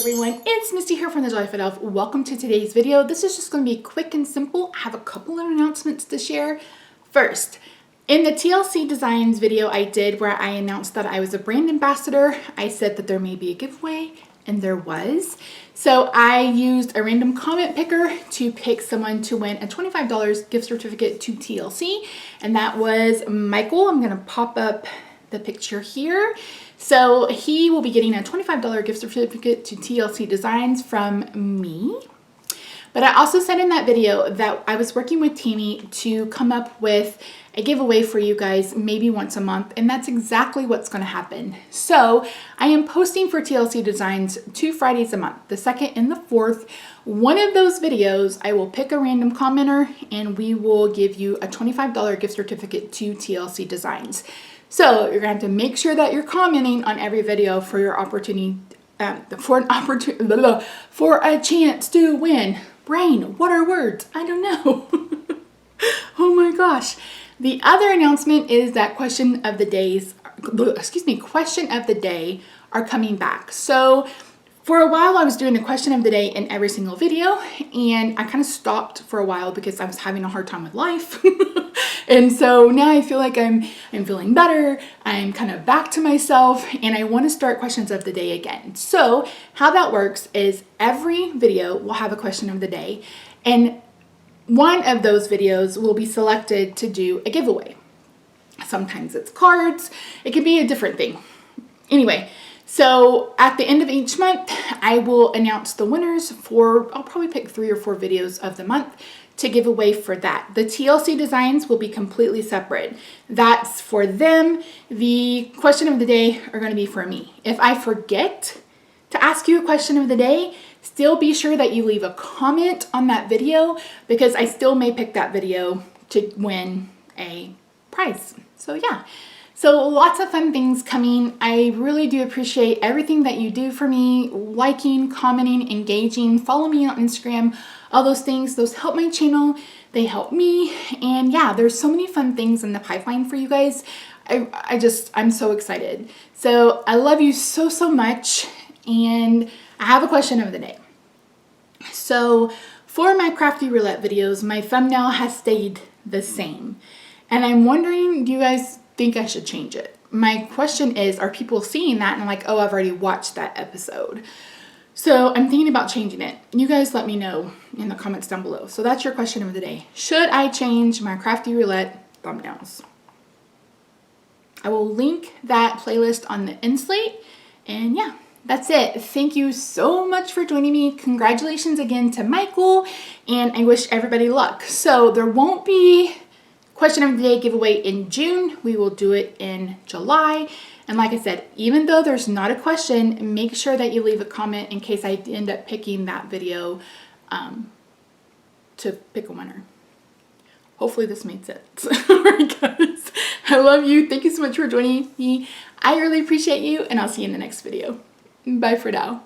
everyone, it's Misty here from TheJollyFatElf. Welcome to today's video. This is just going to be quick and simple. I have a couple of announcements to share. First, in the TLC Designs video I did where I announced that I was a brand ambassador, I said that there may be a giveaway, and there was. So I used a random comment picker to pick someone to win a $25 gift certificate to TLC, and that was Michael. I'm going to pop up the picture here. So he will be getting a $25 gift certificate to TLC Designs from me. But I also said in that video that I was working with Tammy to come up with a giveaway for you guys maybe once a month, and that's exactly what's going to happen. So I am posting for TLC Designs 2 Fridays a month, the 2nd and the 4th. One of those videos, I will pick a random commenter and we will give you a $25 gift certificate to TLC Designs. So you're gonna have to make sure that you're commenting on every video for your opportunity, for a chance to win. Brain, what are words? I don't know. Oh my gosh. The other announcement is that question of the day are coming back. So for a while I was doing the question of the day in every single video, and I kind of stopped for a while because I was having a hard time with life. And so now I feel like I'm feeling better. I'm kind of back to myself, and I want to start questions of the day again. So how that works is every video will have a question of the day, and one of those videos will be selected to do a giveaway. Sometimes it's cards. It could be a different thing. Anyway, so at the end of each month, I will announce the winners for, I'll probably pick 3 or 4 videos of the month to give away for that. The TLC Designs will be completely separate. That's for them. The question of the day are going to be for me. If I forget to ask you a question of the day, still be sure that you leave a comment on that video, because I still may pick that video to win a prize. So yeah. So lots of fun things coming. I really do appreciate everything that you do for me, liking, commenting, engaging, follow me on Instagram, all those things. Those help my channel, they help me. And yeah, there's so many fun things in the pipeline for you guys. I'm so excited. So I love you so, so much. And I have a question of the day. So for my crafty roulette videos, my thumbnail has stayed the same. And I'm wondering, do you guys think I should change it? My question is, are people seeing that and like, oh, I've already watched that episode? So I'm thinking about changing it. You guys let me know in the comments down below. So that's your question of the day. Should I change my crafty roulette thumbnails? I will link that playlist on the end slate. And yeah, that's it. Thank you so much for joining me. Congratulations again to Michael, and I wish everybody luck. So there won't be question of the day giveaway in June. We will do it in July. And like I said, even though there's not a question, make sure that you leave a comment in case I end up picking that video to pick a winner. Hopefully this made sense. Alright guys, I love you. Thank you so much for joining me. I really appreciate you, and I'll see you in the next video. Bye for now.